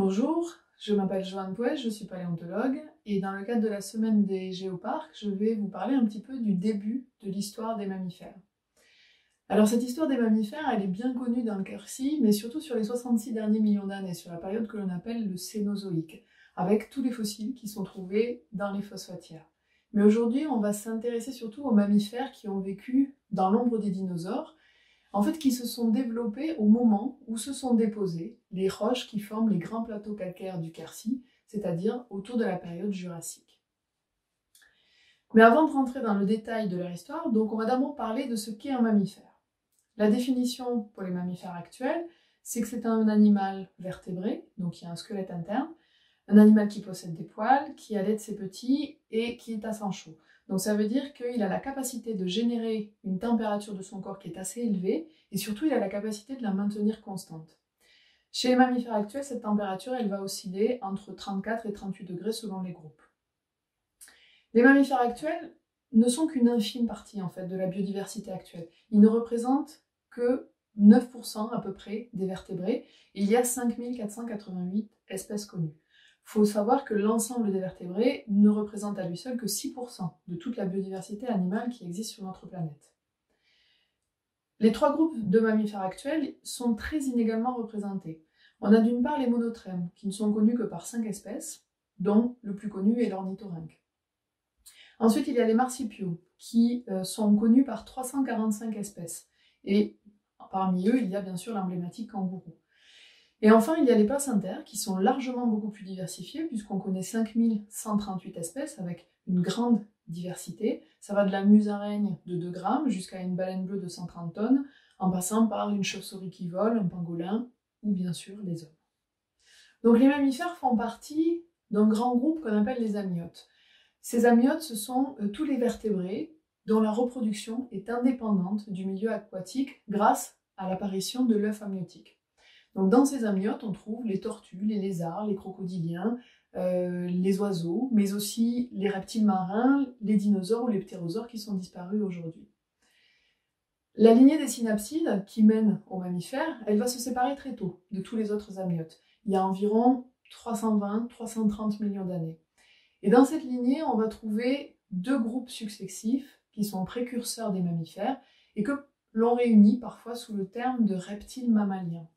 Bonjour, je m'appelle Joanne Pouet, je suis paléontologue et dans le cadre de la semaine des géoparcs, je vais vous parler un petit peu du début de l'histoire des mammifères. Alors cette histoire des mammifères, elle est bien connue dans le Quercy, mais surtout sur les 66 derniers millions d'années, sur la période que l'on appelle le Cénozoïque, avec tous les fossiles qui sont trouvés dans les phosphatières. Mais aujourd'hui, on va s'intéresser surtout aux mammifères qui ont vécu dans l'ombre des dinosaures, en fait qui se sont développés au moment où se sont déposées les roches qui forment les grands plateaux calcaires du Quercy, c'est-à-dire autour de la période jurassique. Mais avant de rentrer dans le détail de leur histoire, donc on va d'abord parler de ce qu'est un mammifère. La définition pour les mammifères actuels, c'est que c'est un animal vertébré, donc il y a un squelette interne, un animal qui possède des poils, qui allaite ses petits et qui est à sang chaud. Donc ça veut dire qu'il a la capacité de générer une température de son corps qui est assez élevée et surtout il a la capacité de la maintenir constante. Chez les mammifères actuels, cette température elle va osciller entre 34 et 38 degrés selon les groupes. Les mammifères actuels ne sont qu'une infime partie en fait de la biodiversité actuelle. Ils ne représentent que 9% à peu près des vertébrés et il y a 5488 espèces connues. Il faut savoir que l'ensemble des vertébrés ne représente à lui seul que 6% de toute la biodiversité animale qui existe sur notre planète. Les trois groupes de mammifères actuels sont très inégalement représentés. On a d'une part les monotrèmes, qui ne sont connus que par 5 espèces, dont le plus connu est l'ornithorynque. Ensuite, il y a les marsupiaux, qui sont connus par 345 espèces. Et parmi eux, il y a bien sûr l'emblématique kangourou. Et enfin, il y a les placentaires, qui sont largement beaucoup plus diversifiés, puisqu'on connaît 5138 espèces, avec une grande diversité. Ça va de la musaraigne de 2 grammes jusqu'à une baleine bleue de 130 tonnes, en passant par une chauve-souris qui vole, un pangolin, ou bien sûr les hommes. Donc les mammifères font partie d'un grand groupe qu'on appelle les amniotes. Ces amniotes, ce sont tous les vertébrés dont la reproduction est indépendante du milieu aquatique grâce à l'apparition de l'œuf amniotique. Donc dans ces amniotes, on trouve les tortues, les lézards, les crocodiliens, les oiseaux, mais aussi les reptiles marins, les dinosaures ou les ptérosaures qui sont disparus aujourd'hui. La lignée des synapsides qui mène aux mammifères, elle va se séparer très tôt de tous les autres amniotes. Il y a environ 320-330 millions d'années. Et dans cette lignée, on va trouver 2 groupes successifs qui sont précurseurs des mammifères et que l'on réunit parfois sous le terme de reptiles mammaliens.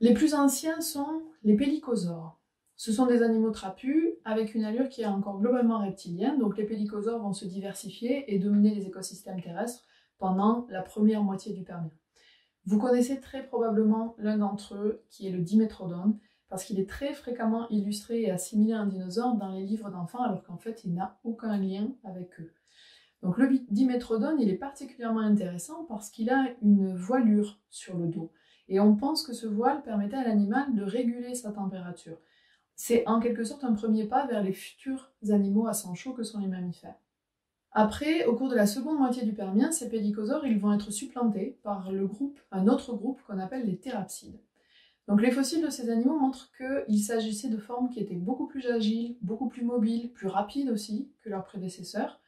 Les plus anciens sont les pélycosaures. Ce sont des animaux trapus avec une allure qui est encore globalement reptilienne, donc les pélycosaures vont se diversifier et dominer les écosystèmes terrestres pendant la première moitié du Permien. Vous connaissez très probablement l'un d'entre eux qui est le dimétrodon, parce qu'il est très fréquemment illustré et assimilé à un dinosaure dans les livres d'enfants, alors qu'en fait il n'a aucun lien avec eux. Donc le dimétrodon, il est particulièrement intéressant parce qu'il a une voilure sur le dos. Et on pense que ce voile permettait à l'animal de réguler sa température. C'est en quelque sorte un premier pas vers les futurs animaux à sang chaud que sont les mammifères. Après, au cours de la seconde moitié du Permien, ces pélycosaures ils vont être supplantés par un autre groupe qu'on appelle les thérapsides. Donc les fossiles de ces animaux montrent qu'il s'agissait de formes qui étaient beaucoup plus agiles, beaucoup plus mobiles, plus rapides aussi que leurs prédécesseurs.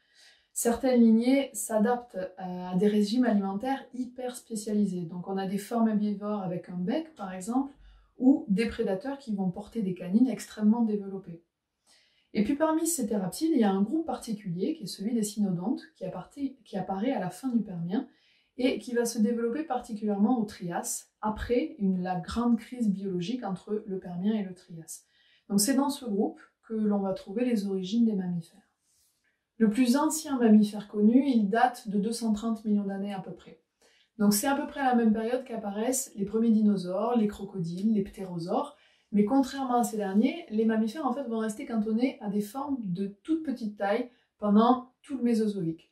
Certaines lignées s'adaptent à des régimes alimentaires hyper spécialisés. Donc on a des formes herbivores avec un bec par exemple, ou des prédateurs qui vont porter des canines extrêmement développées. Et puis parmi ces thérapsides, il y a un groupe particulier qui est celui des cynodontes, qui apparaît à la fin du Permien et qui va se développer particulièrement au Trias, après la grande crise biologique entre le Permien et le Trias. Donc c'est dans ce groupe que l'on va trouver les origines des mammifères. Le plus ancien mammifère connu, il date de 230 millions d'années à peu près. Donc c'est à peu près à la même période qu'apparaissent les premiers dinosaures, les crocodiles, les ptérosaures, mais contrairement à ces derniers, les mammifères en fait vont rester cantonnés à des formes de toute petite taille pendant tout le Mésozoïque.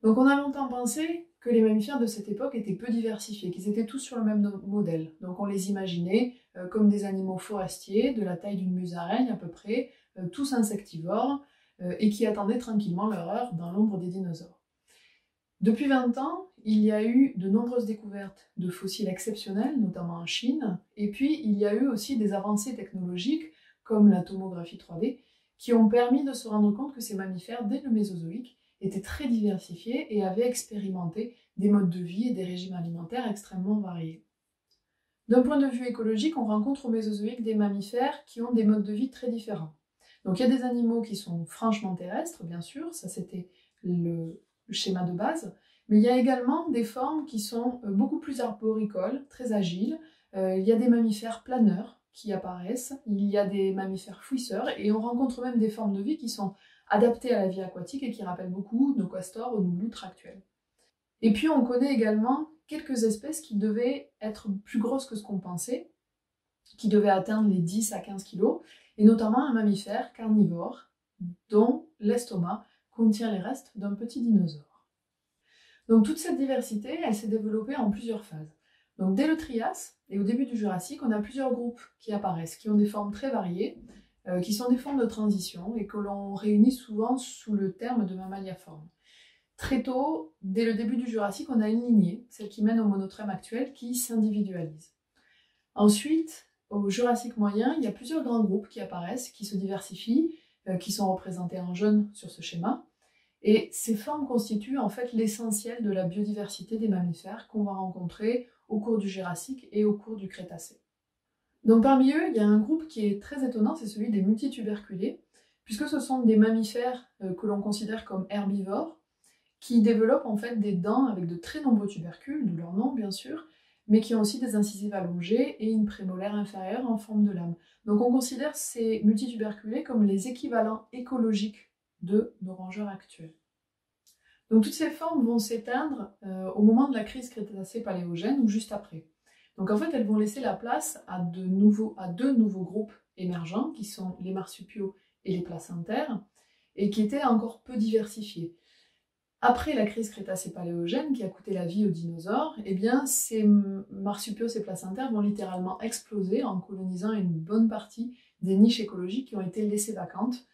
Donc on a longtemps pensé que les mammifères de cette époque étaient peu diversifiés, qu'ils étaient tous sur le même modèle. Donc on les imaginait comme des animaux forestiers, de la taille d'une musaraigne à peu près, tous insectivores, et qui attendaient tranquillement leur heure dans l'ombre des dinosaures. Depuis 20 ans, il y a eu de nombreuses découvertes de fossiles exceptionnels, notamment en Chine, et puis il y a eu aussi des avancées technologiques, comme la tomographie 3D, qui ont permis de se rendre compte que ces mammifères, dès le Mésozoïque, étaient très diversifiés et avaient expérimenté des modes de vie et des régimes alimentaires extrêmement variés. D'un point de vue écologique, on rencontre au Mésozoïque des mammifères qui ont des modes de vie très différents. Donc il y a des animaux qui sont franchement terrestres, bien sûr, ça c'était le schéma de base, mais il y a également des formes qui sont beaucoup plus arboricoles, très agiles. Il y a des mammifères planeurs qui apparaissent, il y a des mammifères fouisseurs, et on rencontre même des formes de vie qui sont adaptées à la vie aquatique et qui rappellent beaucoup nos castors ou nos loutres actuels. Et puis on connaît également quelques espèces qui devaient être plus grosses que ce qu'on pensait, qui devaient atteindre les 10 à 15 kg, et notamment un mammifère carnivore dont l'estomac contient les restes d'un petit dinosaure. Donc toute cette diversité, elle s'est développée en plusieurs phases. Donc dès le Trias et au début du Jurassique, on a plusieurs groupes qui apparaissent, qui ont des formes très variées, qui sont des formes de transition et que l'on réunit souvent sous le terme de mammaliaformes. Très tôt, dès le début du Jurassique, on a une lignée, celle qui mène au monotrème actuel, qui s'individualise. Ensuite, au Jurassique moyen, il y a plusieurs grands groupes qui apparaissent, qui se diversifient, qui sont représentés en jaune sur ce schéma. Et ces formes constituent en fait l'essentiel de la biodiversité des mammifères qu'on va rencontrer au cours du Jurassique et au cours du Crétacé. Donc parmi eux, il y a un groupe qui est très étonnant, c'est celui des multituberculés, puisque ce sont des mammifères que l'on considère comme herbivores, qui développent en fait des dents avec de très nombreux tubercules, d'où leur nom bien sûr, mais qui ont aussi des incisives allongées et une prémolaire inférieure en forme de lame. Donc on considère ces multituberculés comme les équivalents écologiques de nos rongeurs actuels. Donc toutes ces formes vont s'éteindre au moment de la crise Crétacé-Paléogène ou juste après. Donc en fait elles vont laisser la place à deux nouveaux groupes émergents qui sont les marsupiaux et les placentaires et qui étaient encore peu diversifiés. Après la crise Crétacé-Paléogène qui a coûté la vie aux dinosaures, eh bien ces marsupiaux, ces placentaires vont littéralement exploser en colonisant une bonne partie des niches écologiques qui ont été laissées vacantes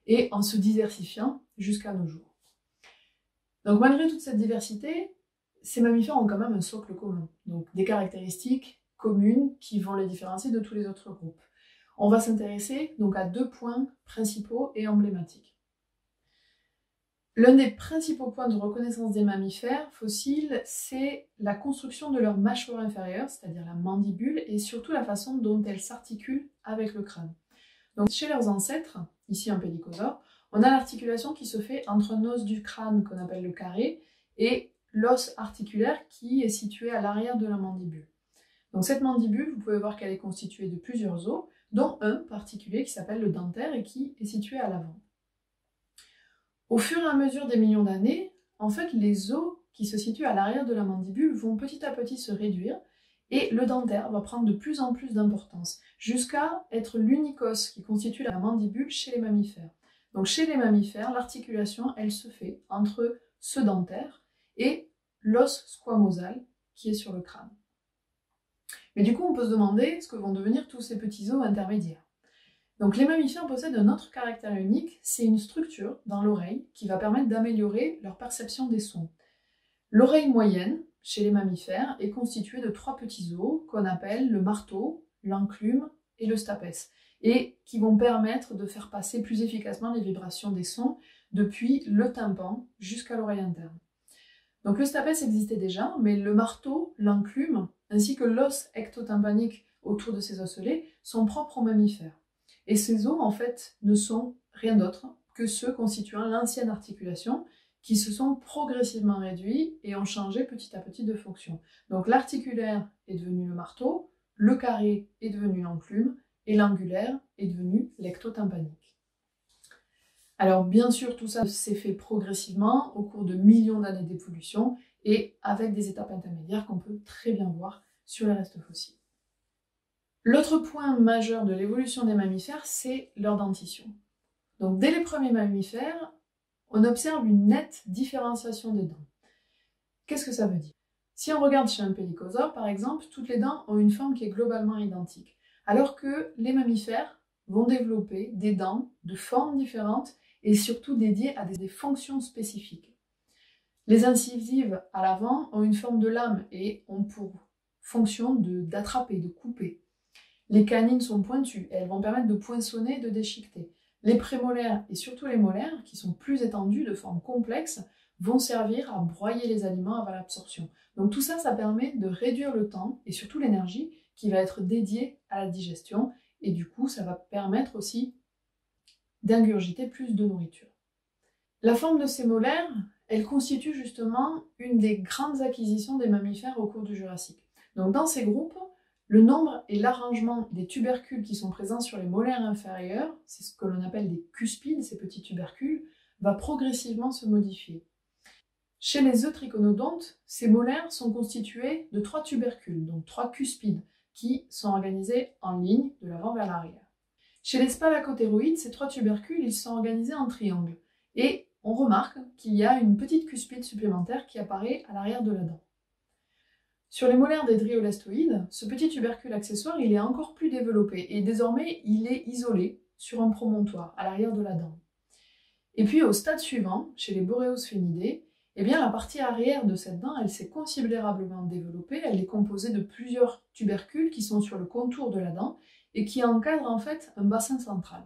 et en se diversifiant jusqu'à nos jours. Donc malgré toute cette diversité, ces mammifères ont quand même un socle commun, donc des caractéristiques communes qui vont les différencier de tous les autres groupes. On va s'intéresser donc à deux points principaux et emblématiques. L'un des principaux points de reconnaissance des mammifères fossiles, c'est la construction de leur mâchoire inférieure, c'est-à-dire la mandibule, et surtout la façon dont elle s'articule avec le crâne. Donc chez leurs ancêtres, ici un pélicosaure, on a l'articulation qui se fait entre un os du crâne qu'on appelle le carré et l'os articulaire qui est situé à l'arrière de la mandibule. Donc cette mandibule, vous pouvez voir qu'elle est constituée de plusieurs os, dont un particulier qui s'appelle le dentaire et qui est situé à l'avant. Au fur et à mesure des millions d'années, en fait, les os qui se situent à l'arrière de la mandibule vont petit à petit se réduire et le dentaire va prendre de plus en plus d'importance, jusqu'à être l'unique os qui constitue la mandibule chez les mammifères. Donc chez les mammifères, l'articulation, elle se fait entre ce dentaire et l'os squamosal qui est sur le crâne. Mais du coup, on peut se demander ce que vont devenir tous ces petits os intermédiaires. Donc les mammifères possèdent un autre caractère unique, c'est une structure dans l'oreille qui va permettre d'améliorer leur perception des sons. L'oreille moyenne, chez les mammifères, est constituée de trois petits os qu'on appelle le marteau, l'enclume et le stapes, et qui vont permettre de faire passer plus efficacement les vibrations des sons depuis le tympan jusqu'à l'oreille interne. Donc le stapes existait déjà, mais le marteau, l'enclume, ainsi que l'os ectotympanique autour de ces osselets sont propres aux mammifères. Et ces os, en fait, ne sont rien d'autre que ceux constituant l'ancienne articulation qui se sont progressivement réduits et ont changé petit à petit de fonction. Donc l'articulaire est devenu le marteau, le carré est devenu l'enclume et l'angulaire est devenu l'ectotympanique. Alors bien sûr, tout ça s'est fait progressivement au cours de millions d'années d'évolution et avec des étapes intermédiaires qu'on peut très bien voir sur les restes fossiles. L'autre point majeur de l'évolution des mammifères, c'est leur dentition. Donc dès les premiers mammifères, on observe une nette différenciation des dents. Qu'est-ce que ça veut dire? Si on regarde chez un pélicosaure, par exemple, toutes les dents ont une forme qui est globalement identique, alors que les mammifères vont développer des dents de formes différentes et surtout dédiées à des fonctions spécifiques. Les incisives à l'avant ont une forme de lame et ont pour fonction d'attraper, de couper. Les canines sont pointues et elles vont permettre de poinçonner et de déchiqueter. Les prémolaires et surtout les molaires, qui sont plus étendues, de forme complexe, vont servir à broyer les aliments avant l'absorption. Donc tout ça, ça permet de réduire le temps et surtout l'énergie qui va être dédié à la digestion, et du coup ça va permettre aussi d'ingurgiter plus de nourriture. La forme de ces molaires, elle constitue justement une des grandes acquisitions des mammifères au cours du Jurassique. Donc dans ces groupes, le nombre et l'arrangement des tubercules qui sont présents sur les molaires inférieurs, c'est ce que l'on appelle des cuspides, ces petits tubercules, va progressivement se modifier. Chez les eutriconodontes, ces molaires sont constitués de 3 tubercules, donc 3 cuspides, qui sont organisés en ligne de l'avant vers l'arrière. Chez les spalacotéroïdes, ces 3 tubercules, ils sont organisés en triangle, et on remarque qu'il y a une petite cuspide supplémentaire qui apparaît à l'arrière de la dent. Sur les molaires des driolestoïdes, ce petit tubercule accessoire il est encore plus développé et désormais il est isolé sur un promontoire à l'arrière de la dent. Et puis au stade suivant, chez les boréosphénidés, eh bien, la partie arrière de cette dent elle s'est considérablement développée, elle est composée de plusieurs tubercules qui sont sur le contour de la dent et qui encadrent en fait un bassin central.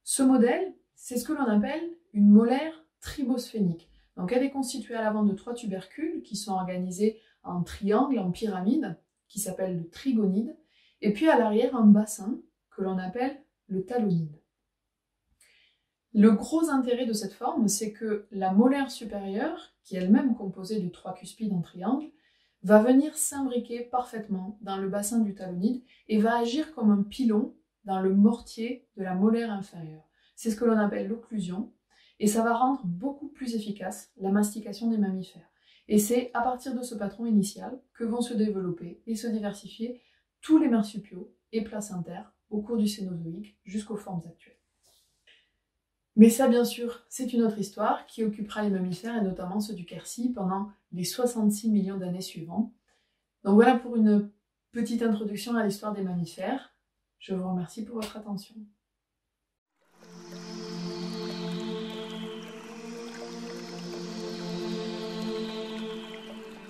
Ce modèle, c'est ce que l'on appelle une molaire tribosphénique. Donc elle est constituée à l'avant de 3 tubercules qui sont organisés en triangle, en pyramide, qui s'appelle le trigonide, et puis à l'arrière un bassin que l'on appelle le talonide. Le gros intérêt de cette forme, c'est que la molaire supérieure, qui est elle-même composée de 3 cuspides en triangle, va venir s'imbriquer parfaitement dans le bassin du talonide et va agir comme un pilon dans le mortier de la molaire inférieure. C'est ce que l'on appelle l'occlusion, et ça va rendre beaucoup plus efficace la mastication des mammifères. Et c'est à partir de ce patron initial que vont se développer et se diversifier tous les marsupiaux et placentaires au cours du Cénozoïque jusqu'aux formes actuelles. Mais ça, bien sûr, c'est une autre histoire qui occupera les mammifères et notamment ceux du Quercy pendant les 66 millions d'années suivantes. Donc voilà pour une petite introduction à l'histoire des mammifères. Je vous remercie pour votre attention.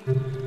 Thank you.